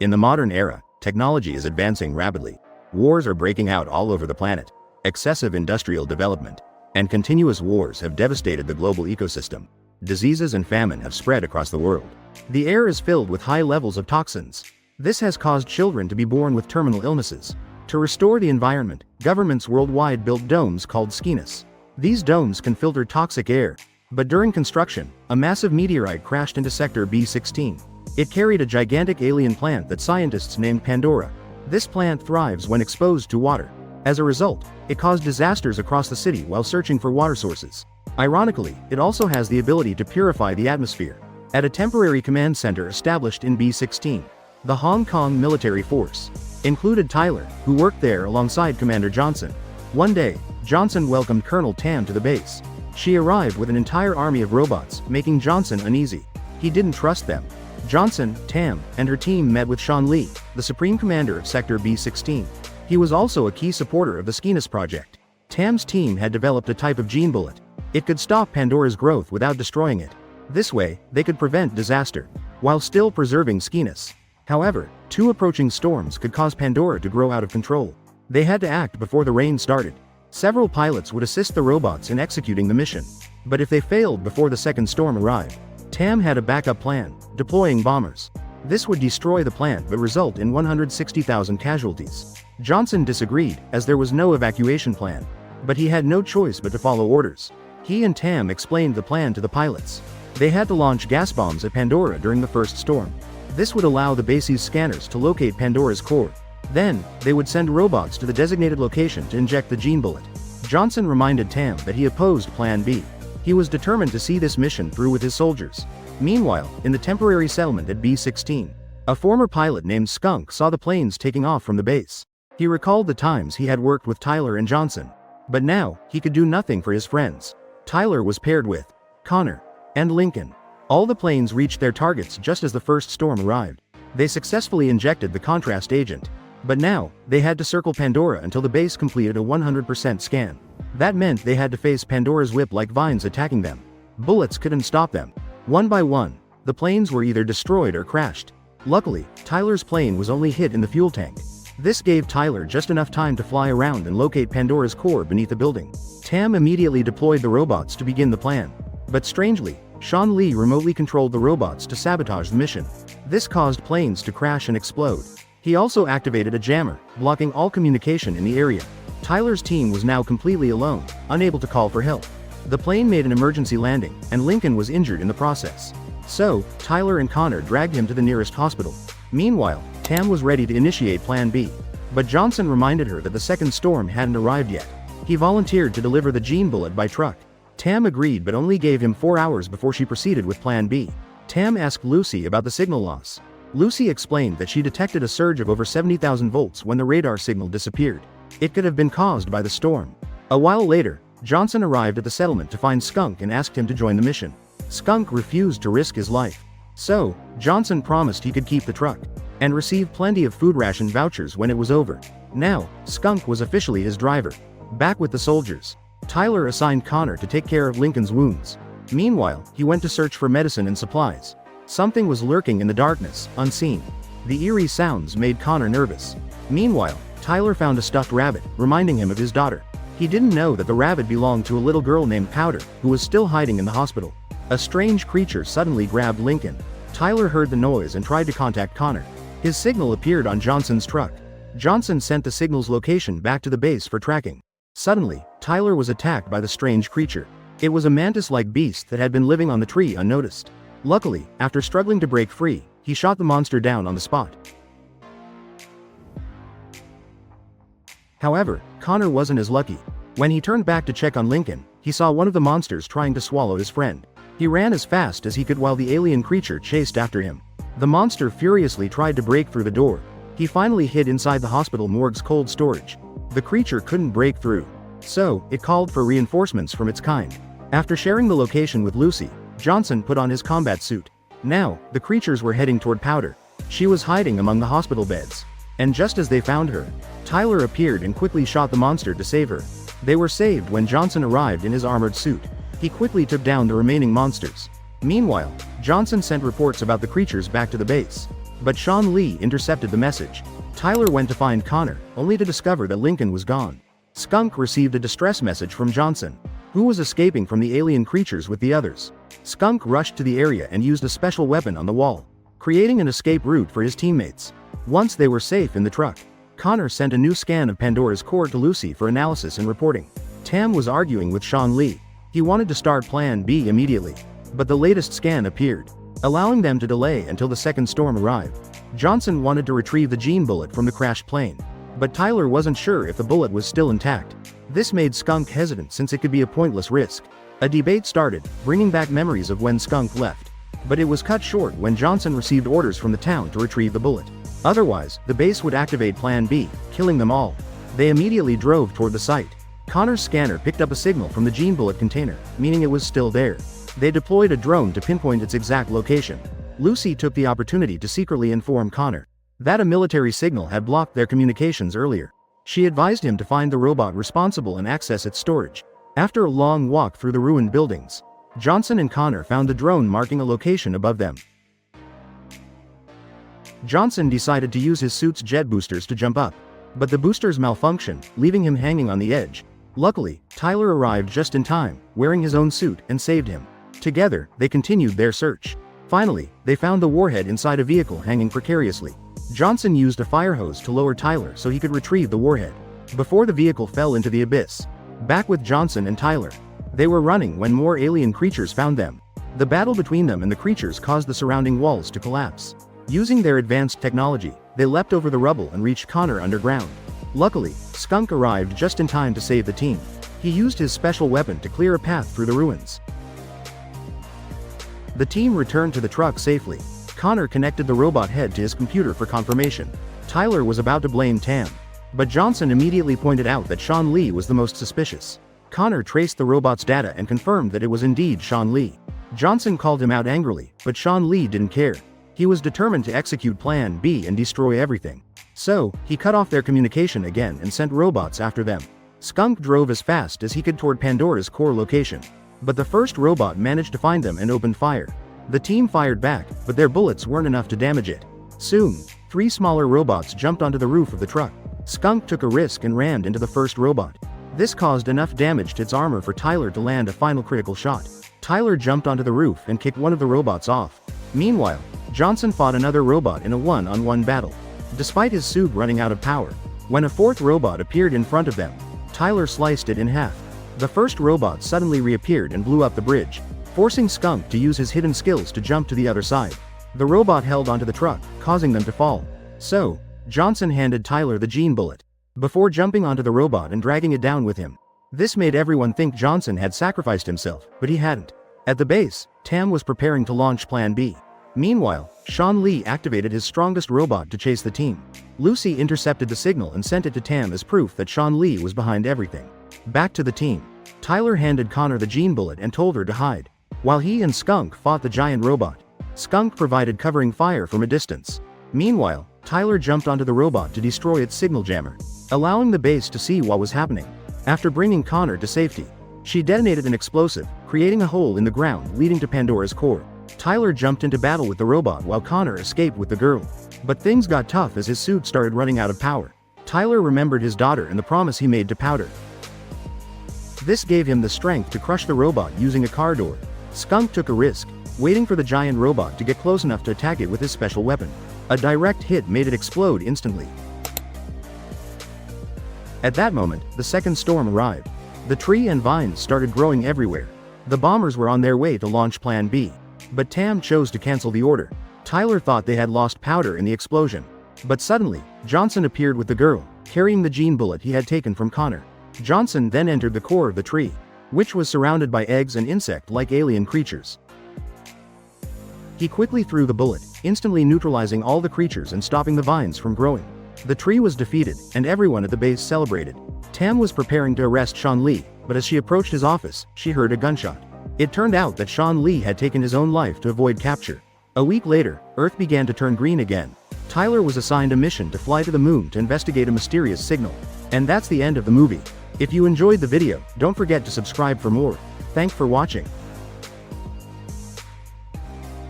In the modern era, technology is advancing rapidly. Wars are breaking out all over the planet. Excessive industrial development and continuous wars have devastated the global ecosystem. Diseases and famine have spread across the world. The air is filled with high levels of toxins. This has caused children to be born with terminal illnesses. To restore the environment, governments worldwide built domes called Skyness. These domes can filter toxic air. But during construction, a massive meteorite crashed into Sector B16. It carried a gigantic alien plant that scientists named Pandora. This plant thrives when exposed to water. As a result, it caused disasters across the city while searching for water sources. Ironically, it also has the ability to purify the atmosphere. At a temporary command center established in B16, the Hong Kong military force included Tyler, who worked there alongside Commander Johnson. One day, Johnson welcomed Colonel Tam to the base. She arrived with an entire army of robots, making Johnson uneasy. He didn't trust them. Johnson, Tam, and her team met with Sean Lee, the Supreme Commander of Sector B16. He was also a key supporter of the Skyness project. Tam's team had developed a type of gene bullet. It could stop Pandora's growth without destroying it. This way, they could prevent disaster, while still preserving Skyness. However, two approaching storms could cause Pandora to grow out of control. They had to act before the rain started. Several pilots would assist the robots in executing the mission. But if they failed before the second storm arrived, Tam had a backup plan, deploying bombers. This would destroy the plant but result in 160,000 casualties. Johnson disagreed, as there was no evacuation plan. But he had no choice but to follow orders. He and Tam explained the plan to the pilots. They had to launch gas bombs at Pandora during the first storm. This would allow the base's scanners to locate Pandora's core. Then, they would send robots to the designated location to inject the gene bullet. Johnson reminded Tam that he opposed Plan B. He was determined to see this mission through with his soldiers. Meanwhile, in the temporary settlement at B16, a former pilot named Skunk saw the planes taking off from the base. He recalled the times he had worked with Tyler and Johnson. But now, he could do nothing for his friends. Tyler was paired with Connor and Lincoln. All the planes reached their targets just as the first storm arrived. They successfully injected the contrast agent. But now, they had to circle Pandora until the base completed a 100% scan. That meant they had to face Pandora's whip-like vines attacking them. Bullets couldn't stop them. One by one, the planes were either destroyed or crashed. Luckily, Tyler's plane was only hit in the fuel tank. This gave Tyler just enough time to fly around and locate Pandora's core beneath the building. Tam immediately deployed the robots to begin the plan. But strangely, Sean Lee remotely controlled the robots to sabotage the mission. This caused planes to crash and explode. He also activated a jammer, blocking all communication in the area. Tyler's team was now completely alone, unable to call for help. The plane made an emergency landing, and Lincoln was injured in the process. So, Tyler and Connor dragged him to the nearest hospital. Meanwhile, Tam was ready to initiate Plan B. But Johnson reminded her that the second storm hadn't arrived yet. He volunteered to deliver the gene bullet by truck. Tam agreed but only gave him 4 hours before she proceeded with Plan B. Tam asked Lucy about the signal loss. Lucy explained that she detected a surge of over 70,000 volts when the radar signal disappeared. It could have been caused by the storm. A while later, Johnson arrived at the settlement to find Skunk and asked him to join the mission. Skunk refused to risk his life. So, Johnson promised he could keep the truck and receive plenty of food ration vouchers when it was over. Now, Skunk was officially his driver. Back with the soldiers, Tyler assigned Connor to take care of Lincoln's wounds. Meanwhile, he went to search for medicine and supplies. Something was lurking in the darkness, unseen. The eerie sounds made Connor nervous. Meanwhile, Tyler found a stuffed rabbit, reminding him of his daughter. He didn't know that the rabbit belonged to a little girl named Powder, who was still hiding in the hospital. A strange creature suddenly grabbed Lincoln. Tyler heard the noise and tried to contact Connor. His signal appeared on Johnson's truck. Johnson sent the signal's location back to the base for tracking. Suddenly, Tyler was attacked by the strange creature. It was a mantis-like beast that had been living on the tree unnoticed. Luckily, after struggling to break free, he shot the monster down on the spot. However, Connor wasn't as lucky. When he turned back to check on Lincoln, he saw one of the monsters trying to swallow his friend. He ran as fast as he could while the alien creature chased after him. The monster furiously tried to break through the door. He finally hid inside the hospital morgue's cold storage. The creature couldn't break through. So, it called for reinforcements from its kind. After sharing the location with Lucy, Johnson put on his combat suit. Now, the creatures were heading toward Powder. She was hiding among the hospital beds. And just as they found her, Tyler appeared and quickly shot the monster to save her. They were saved when Johnson arrived in his armored suit. He quickly took down the remaining monsters. Meanwhile, Johnson sent reports about the creatures back to the base. But Sean Lee intercepted the message. Tyler went to find Connor, only to discover that Lincoln was gone. Skunk received a distress message from Johnson, who was escaping from the alien creatures with the others. Skunk rushed to the area and used a special weapon on the wall, creating an escape route for his teammates. Once they were safe in the truck, Connor sent a new scan of Pandora's core to Lucy for analysis and reporting. Tam was arguing with Sean Lee. He wanted to start Plan B immediately, but the latest scan appeared, allowing them to delay until the second storm arrived. Johnson wanted to retrieve the gene bullet from the crashed plane, but Tyler wasn't sure if the bullet was still intact. This made Skunk hesitant since it could be a pointless risk. A debate started, bringing back memories of when Skunk left, but it was cut short when Johnson received orders from the town to retrieve the bullet. Otherwise, the base would activate Plan B, killing them all. They immediately drove toward the site. Connor's scanner picked up a signal from the gene bullet container, meaning it was still there. They deployed a drone to pinpoint its exact location. Lucy took the opportunity to secretly inform Connor that a military signal had blocked their communications earlier. She advised him to find the robot responsible and access its storage. After a long walk through the ruined buildings, Johnson and Connor found the drone marking a location above them. Johnson decided to use his suit's jet boosters to jump up, but the boosters malfunctioned, leaving him hanging on the edge. Luckily, Tyler arrived just in time, wearing his own suit, and saved him. Together, they continued their search. Finally, they found the warhead inside a vehicle hanging precariously. Johnson used a fire hose to lower Tyler so he could retrieve the warhead before the vehicle fell into the abyss. Back with Johnson and Tyler, they were running when more alien creatures found them. The battle between them and the creatures caused the surrounding walls to collapse. Using their advanced technology, they leapt over the rubble and reached Connor underground. Luckily, Skunk arrived just in time to save the team. He used his special weapon to clear a path through the ruins. The team returned to the truck safely. Connor connected the robot head to his computer for confirmation. Tyler was about to blame Tam, but Johnson immediately pointed out that Sean Lee was the most suspicious. Connor traced the robot's data and confirmed that it was indeed Sean Lee. Johnson called him out angrily, but Sean Lee didn't care. He was determined to execute Plan B and destroy everything. So, he cut off their communication again and sent robots after them. Skunk drove as fast as he could toward Pandora's core location, but the first robot managed to find them and opened fire. The team fired back, but their bullets weren't enough to damage it. Soon, 3 smaller robots jumped onto the roof of the truck. Skunk took a risk and rammed into the first robot. This caused enough damage to its armor for Tyler to land a final critical shot. Tyler jumped onto the roof and kicked one of the robots off. Meanwhile, Johnson fought another robot in a one-on-one battle, despite his suit running out of power. When a 4th robot appeared in front of them, Tyler sliced it in half. The first robot suddenly reappeared and blew up the bridge, forcing Skunk to use his hidden skills to jump to the other side. The robot held onto the truck, causing them to fall. So, Johnson handed Tyler the gene bullet, before jumping onto the robot and dragging it down with him. This made everyone think Johnson had sacrificed himself, but he hadn't. At the base, Tam was preparing to launch Plan B. Meanwhile, Sean Lee activated his strongest robot to chase the team. Lucy intercepted the signal and sent it to Tam as proof that Sean Lee was behind everything. Back to the team. Tyler handed Connor the gene bullet and told her to hide, while he and Skunk fought the giant robot. Skunk provided covering fire from a distance. Meanwhile, Tyler jumped onto the robot to destroy its signal jammer, allowing the base to see what was happening. After bringing Connor to safety, she detonated an explosive, creating a hole in the ground leading to Pandora's core. Tyler jumped into battle with the robot while Connor escaped with the girl. But things got tough as his suit started running out of power. Tyler remembered his daughter and the promise he made to Powder. This gave him the strength to crush the robot using a car door. Skunk took a risk, waiting for the giant robot to get close enough to attack it with his special weapon. A direct hit made it explode instantly. At that moment, the second storm arrived. The tree and vines started growing everywhere. The bombers were on their way to launch Plan B. But Tam chose to cancel the order. Tyler thought they had lost Powder in the explosion. But suddenly, Johnson appeared with the girl, carrying the gene bullet he had taken from Connor. Johnson then entered the core of the tree, which was surrounded by eggs and insect-like alien creatures. He quickly threw the bullet, instantly neutralizing all the creatures and stopping the vines from growing. The tree was defeated, and everyone at the base celebrated. Tam was preparing to arrest Sean Lee, but as she approached his office, she heard a gunshot. It turned out that Sean Lee had taken his own life to avoid capture. A week later, Earth began to turn green again. Tyler was assigned a mission to fly to the moon to investigate a mysterious signal. And that's the end of the movie. If you enjoyed the video, don't forget to subscribe for more. Thanks for watching.